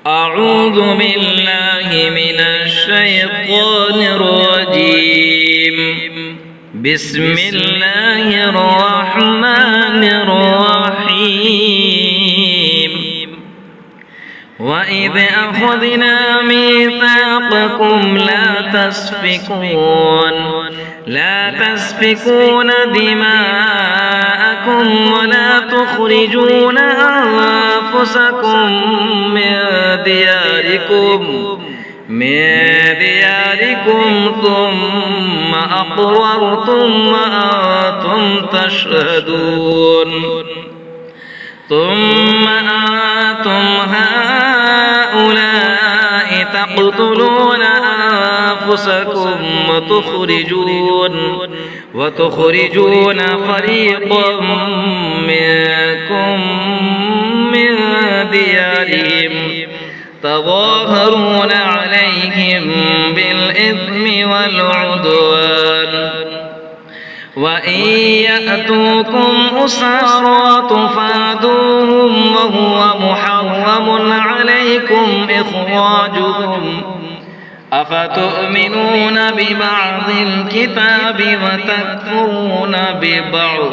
أعوذ بالله من الشيطان الرجيم بسم الله الرحمن الرحيم وإذ أخذنا ميثاقكم لا تسفكون دماءكم ولا تخرجون أنفسكم من دياركم ثم أقررتم وأنتم تشهدون ثم أنتم هؤلاء تقتلون أنفسكم وتخرجون فريقا منكم من ديارهم تظاهرون عليهم بالإثم والعدوان وإن يأتوكم أسارى تفادوهم وهو محرم عليكم إخراجهم أفتؤمنون ببعض الكتاب وتكفرون ببعض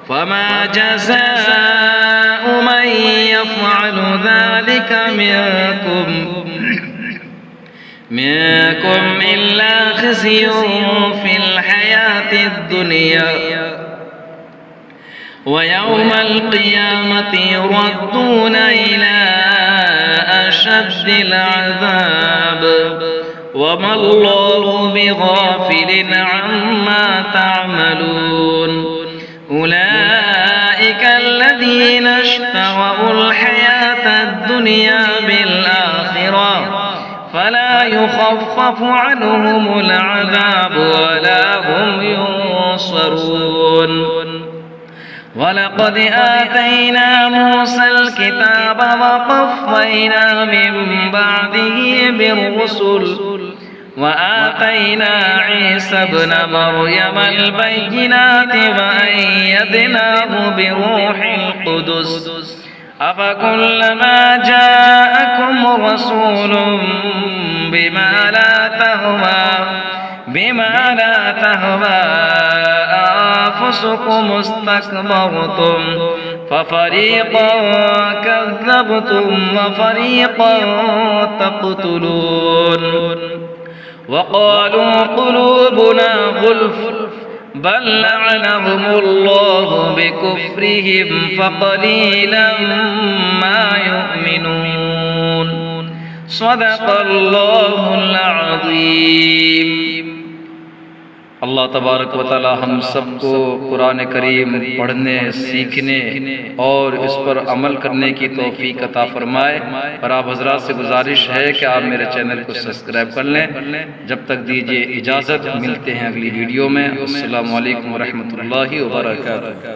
فما جزاء من يفعل ذلك منكم إلا خزي في الحياة الدنيا ويوم القيامة يردون إلى أشد العذاب وما الله بغافل عما تعملون أولئك الذين اشتروا الحياة الدنيا بالآخرة فلا يخفف عنهم العذاب ولا هم ينصرون ولقد آتينا موسى الكتاب وقفينا من بعده بالرسل وآتينا عيسى ابن مريم البينات وأيدناه بروح القدس أفكلما جاءكم رسول بما لا تهوى أنفسكم استكبرتم ففريقا كذبتم وفريقا تقتلون وقالوا قلوبنا غلف بل لعنهم الله بكفرهم فقليلا ما يؤمنون صدق الله العظيم। अल्लाह तबारक व तआला हम सबको कुरान करीम पढ़ने, सीखने और इस पर अमल करने की तौफीक अता फरमाए। और आप हजरात से गुजारिश है कि आप मेरे चैनल को सब्सक्राइब कर लें। जब तक दीजिए इजाज़त, मिलते हैं अगली वीडियो में। अस्सलामु अलैकुम व रहमतुल्लाहि व बरकातुहू।